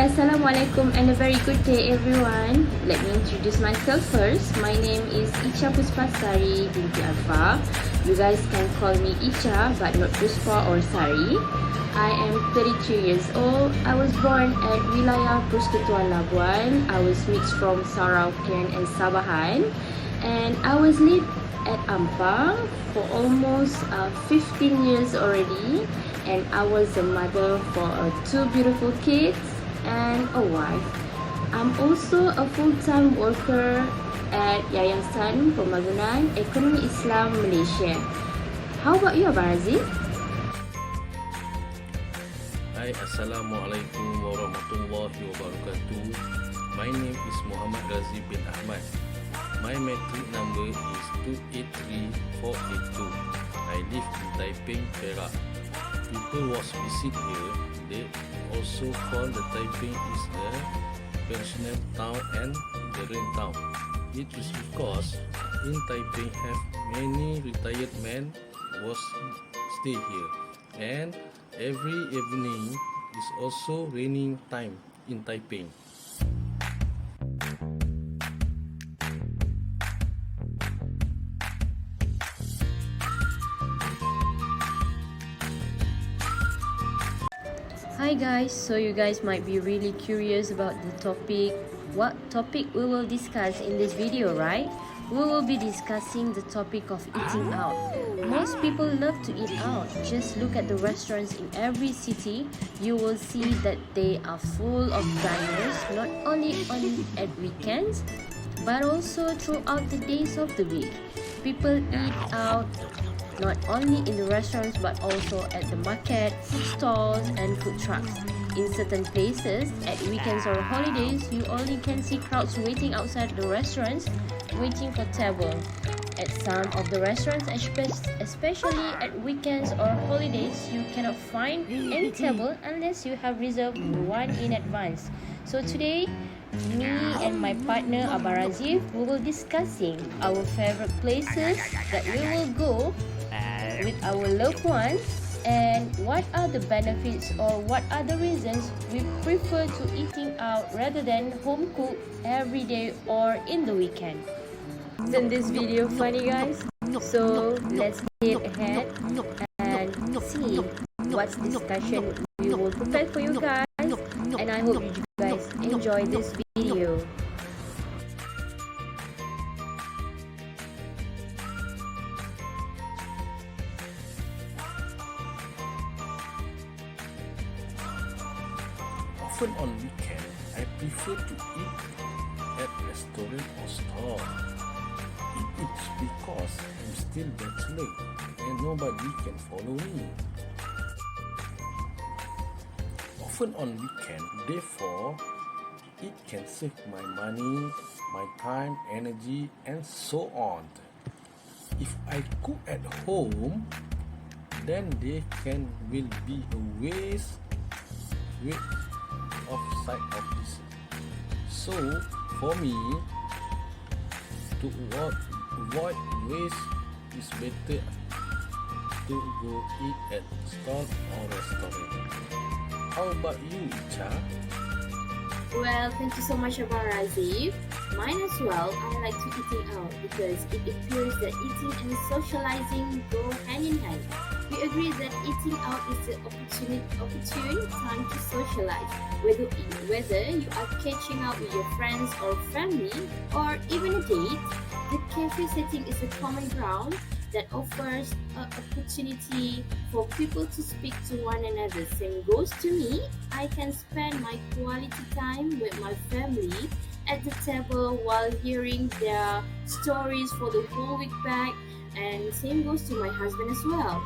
Assalamualaikum and a very good day everyone. Let me introduce myself first. My name is Icha Puspasari binti Arfa. You guys can call me Icha but not Puspa or Sari. I am 32 years old. I was born at Wilayah Persekutuan Labuan. I was mixed from Sarawak and Sabahan. And I was lived at Ampang for almost 15 years already. And I was a mother for 2 beautiful kids and a wife. I'm also a full-time worker at Yayasan Pembangunan Ekonomi Islam Malaysia. How about you, Abang Razi? Hai, Assalamualaikum warahmatullahi wabarakatuh. My name is Muhammad Razi bin Ahmad. My matric number is 283482. I live in Taiping, Perak. People was visit here. They also call the Taiping is a pensioner town and the rent town. It is because in Taiping have many retired men was stay here, and every evening is also raining time in Taiping. Hi guys, so you guys might be really curious about the topic. What topic we will discuss in this video, right? We will be discussing the topic of eating out. Most people love to eat out. Just look at the restaurants in every city. You will see that they are full of diners, not only at weekends, but also throughout the days of the week. People eat out not only in the restaurants but also at the market, food stalls and food trucks. In certain places, at weekends or holidays, you only can see crowds waiting outside the restaurants, waiting for table. At some of the restaurants, especially at weekends or holidays, you cannot find any table unless you have reserved one in advance. So today, me and my partner Abang Razif, we will discussing our favorite places that we will go with our loved ones, and what are the benefits or what are the reasons we prefer to eating out rather than home cooked every day or in the weekend. Isn't this video funny, guys? So let's get ahead and see what discussion we will prepare for you guys, and I hope you guys enjoy this video. Often on weekend, I prefer to eat at restaurant or store. It's because I'm still bachelor and nobody can follow me. Often on weekend, therefore, it can save my money, my time, energy, and so on. If I cook at home, then they will be a waste of side of this. So for me, to avoid waste, is better to go eat at stall or restaurant. How about you, Icha? Well, thank you so much, Abang Razif. Mine as well. I like to eating out because it appears that eating and socializing go hand in hand. We agree that eating out is the opportune time to socialize. Whether you are catching out with your friends or family or even a date, the cafe setting is a common ground that offers an opportunity for people to speak to one another. Same goes to me. I can spend my quality time with my family at the table while hearing their stories for the whole week back, and same goes to my husband as well.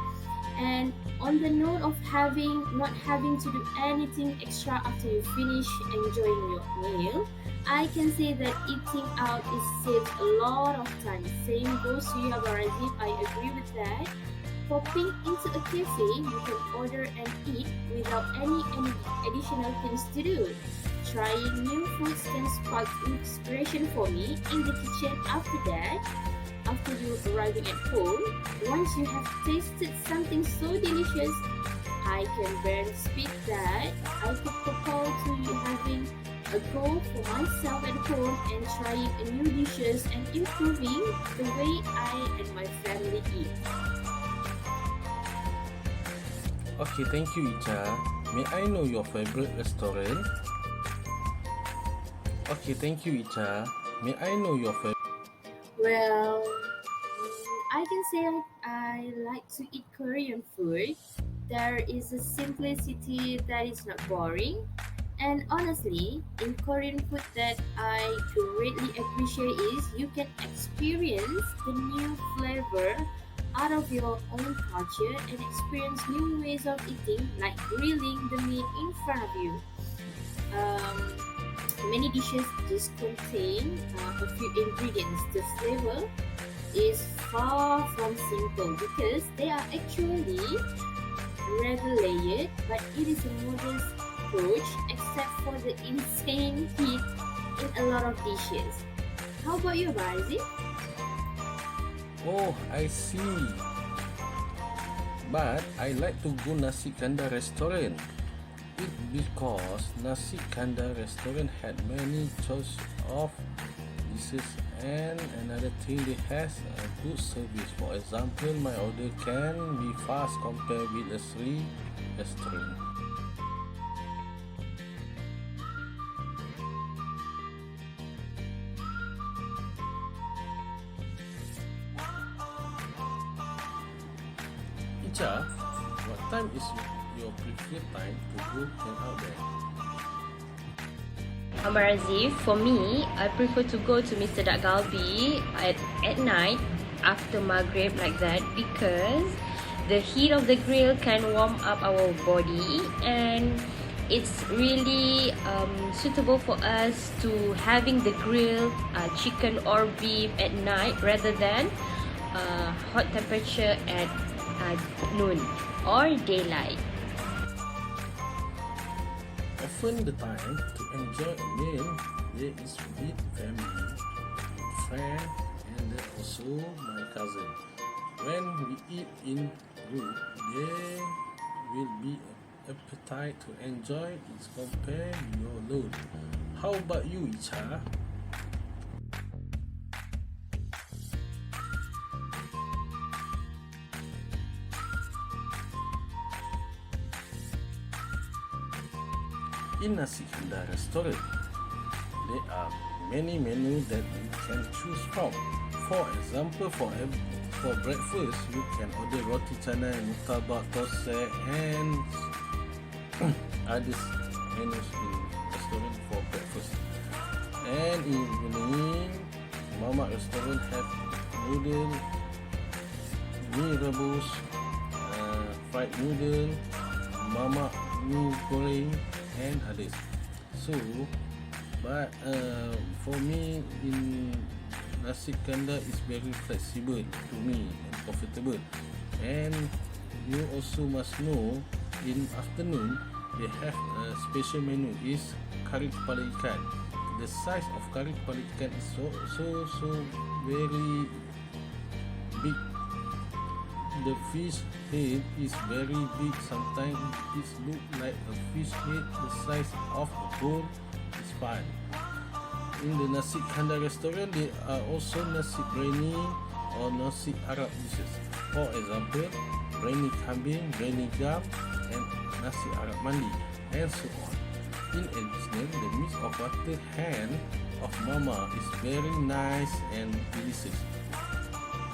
And on the note of not having to do anything extra after you finish enjoying your meal, I can say that eating out is saves a lot of time. Same goes to you, Abang Razif. I agree with that. Popping into a cafe, you can order and eat without any additional things to do. Trying new foods can spark inspiration for me in the kitchen. After that, after you arriving at home, once you have tasted something so delicious, I can barely speak that I could propose to you having a goal for myself at home and trying new dishes and improving the way I and my family eat. Okay, thank you, Icha. May I know your favorite restaurant? Okay, thank you, Icha. May I know your favorite? Well, I can say I like to eat Korean food. There is a simplicity that is not boring. And honestly, in Korean food that I greatly appreciate is you can experience the new flavor out of your own culture and experience new ways of eating like grilling the meat in front of you. Um, Many dishes just contain a few ingredients. The flavor is far from simple because they are actually rather layered, but it is a modest approach except for the insane heat in a lot of dishes. How about you, Barazi? Oh, I see. But I like to go Nasi Kandar restaurant. It because Nasi Kandar restaurant had many choice of dishes, and another thing they has a good service. For example, my order can be fast compared with a Sri restaurant. Icha, what time is your preferred time to go hang out there? Amar Azif, for me, I prefer to go to Mr. Dak Galbi at night after Maghrib like that because the heat of the grill can warm up our body and it's really suitable for us to having the grilled chicken or beef at night rather than hot temperature at noon or daylight. Often the time to enjoy a meal there is with family, friend, and then also my cousin. When we eat in group, there will be an appetite to enjoy it compared your load. How about you, Icha? In Nasi Kandar restaurant, there are many menus that you can choose from. For example, for breakfast, you can order roti canai, murtabak, tosai, and other menus in restaurant for breakfast. And in evening, Mama restaurant have noodle, mie rebus, fried noodle, Mama mie goreng, and others. So, but for me, in Nasi Kandar is very flexible to me and comfortable. And you also must know, in afternoon they have a special menu is kari kepala ikan. The size of kari kepala ikan is so very big. The fish head is very big. Sometimes it looks like a fish head the size of a bone. It's fun. In the Nasi Kandar restaurant, there are also nasi biryani or nasi Arab dishes. For example, biryani kambing, biryani gam, and nasi Arab mandi, and so on. In addition, the mix of butter hand of Mama is very nice and delicious.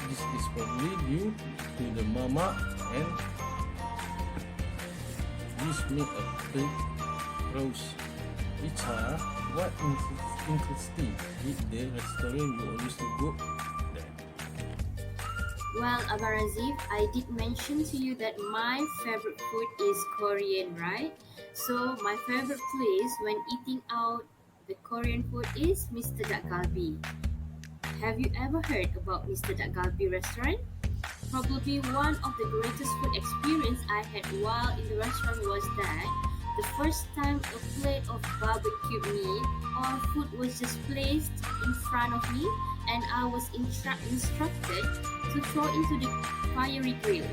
This is probably due to the Mama, and this make a big rose. Icha, what interesting with the restaurant you always to go there? Well, Abarazif, I did mention to you that my favorite food is Korean, right? So my favorite place when eating out the Korean food is Mr. Dak Galbi. Have you ever heard about Mr. Dak Galbi restaurant? Probably one of the greatest food experience I had while in the restaurant was that the first time a plate of barbecue meat or food was just placed in front of me and I was instructed to throw into the fiery grill.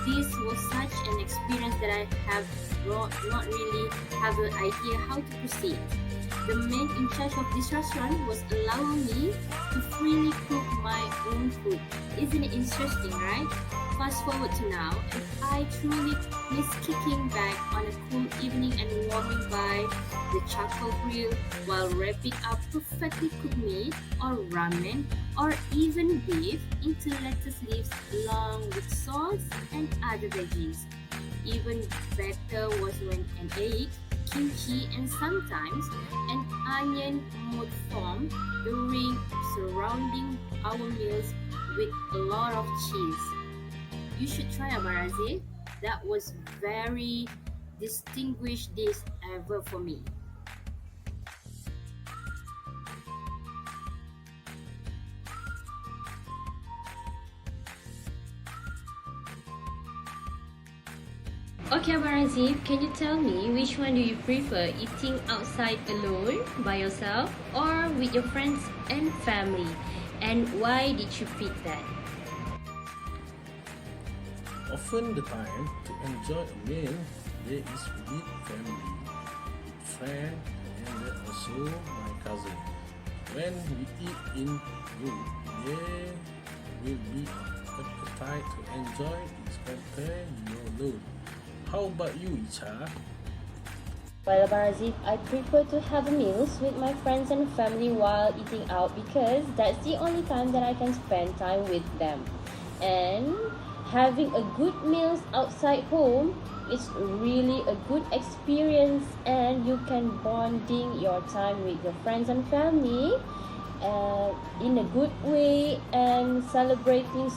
This was such an experience that I have not really have an idea how to proceed. The man in charge of this restaurant was allowing me to freely cook my own food. Isn't it interesting, right? Fast forward to now, and I truly miss kicking back on a cool evening and warming by the charcoal grill while wrapping up perfectly cooked meat or ramen or even beef into lettuce leaves along with sauce and other veggies. Even better was when an egg, kimchi, and sometimes an onion would form the ring surrounding our meals with a lot of cheese. You should try abarazi. That was very distinguished dish ever for me. Okay, Barazif, can you tell me which one do you prefer, eating outside alone by yourself or with your friends and family? And why did you pick that? Often the time to enjoy a meal there is with family, with friends, and also my cousin. When we eat in group, there will be appetite to enjoy it compared you alone. How about you, Icha? Well, Barazif, I prefer to have meals with my friends and family while eating out because that's the only time that I can spend time with them. And having a good meals outside home is really a good experience, and you can bonding your time with your friends and family in a good way, and celebrating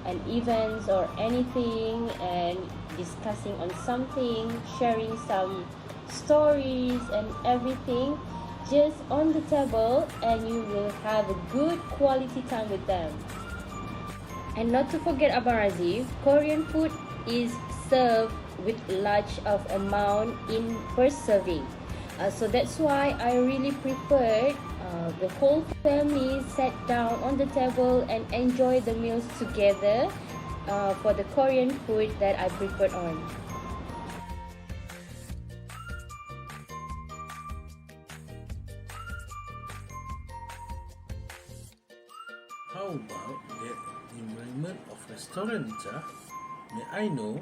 an events or anything, and discussing on something, sharing some stories and everything just on the table, and you will have a good quality time with them. And not to forget Abarazi, Korean food is served with large of amount in per serving. So that's why I really preferred the whole family sat down on the table and enjoy the meals together for the Korean food that I preferred on. How about the environment of restaurant, Icha? May I know?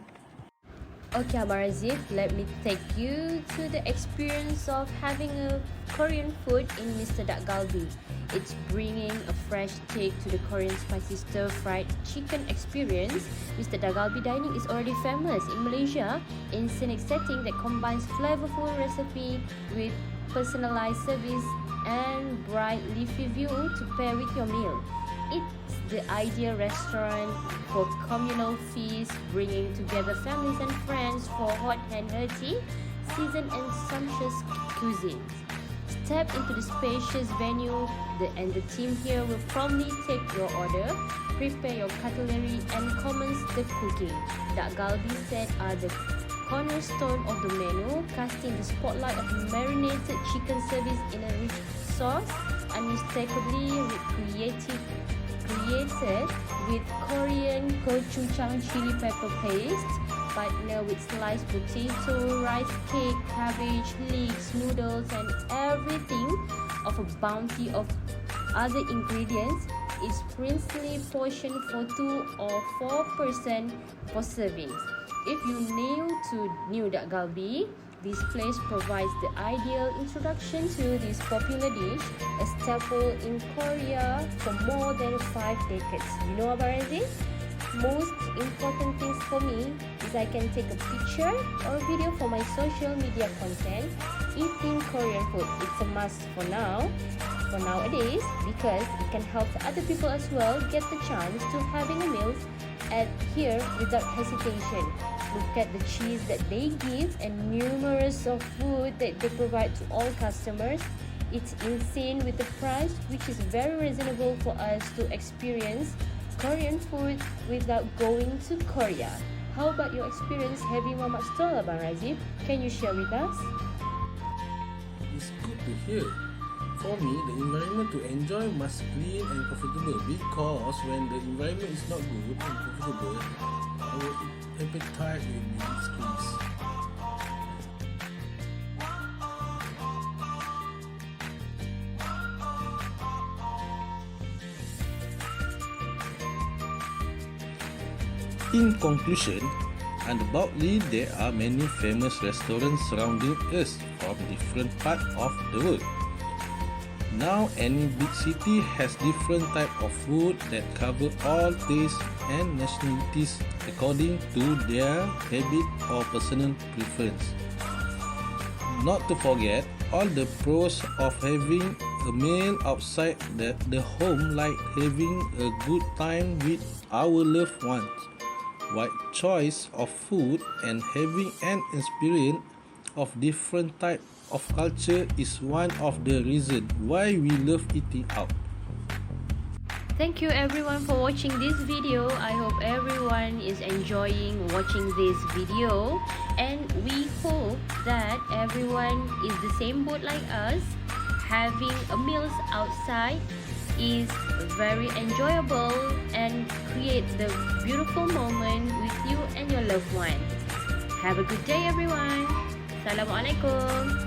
Okay, Abarazif, let me take you to the experience of having a Korean food in Mr. Dak Galbi. It's bringing a fresh take to the Korean spicy stir-fried chicken experience. Mr. Dak Galbi dining is already famous in Malaysia in scenic setting that combines flavorful recipe with personalized service and bright leafy view to pair with your meal. It's the ideal restaurant for communal feasts, bringing together families and friends for hot and hearty, seasoned and sumptuous cuisines. Step into the spacious venue, and the team here will promptly take your order, prepare your cutlery, and commence the cooking. Dak Galbi set are the cornerstone of the menu, casting the spotlight of marinated chicken service in a rich sauce, unmistakably created with Korean gochujang chili pepper paste, partner with sliced potato, rice cake, cabbage, leeks, noodles, and everything of a bounty of other ingredients. Is princely portioned for 2 or 4% for servings. If you new to New Dak Galbi, this place provides the ideal introduction to this popular dish, a staple in Korea for more than 5 decades. You know about it? Most important things for me is I can take a picture or video for my social media content. Eating Korean food, it's a must for nowadays, because it can help other people as well get the chance to having a meal at here without hesitation. Look at the cheese that they give and numerous of food that they provide to all customers. It's insane with the price, which is very reasonable for us to experience Korean food without going to Korea. How about your experience having Mamak stall, Abang Razif? Can you share with us? It's good to hear. For me, the environment to enjoy must clean and comfortable, because when the environment is not good and comfortable, our appetite will be decreased. In conclusion, undoubtedly there are many famous restaurants surrounding us from different parts of the world. Now any big city has different type of food that cover all tastes and nationalities according to their habit or personal preference. Not to forget all the pros of having a meal outside the home, like having a good time with our loved ones. Wide choice of food and having an experience of different type of culture is one of the reasons why we love eating out. Thank you everyone for watching this video. I hope everyone is enjoying watching this video, and we hope that everyone is the same boat like us. Having a meals outside is very enjoyable and create the beautiful moment with you and your loved one. Have a good day everyone. Assalamualaikum.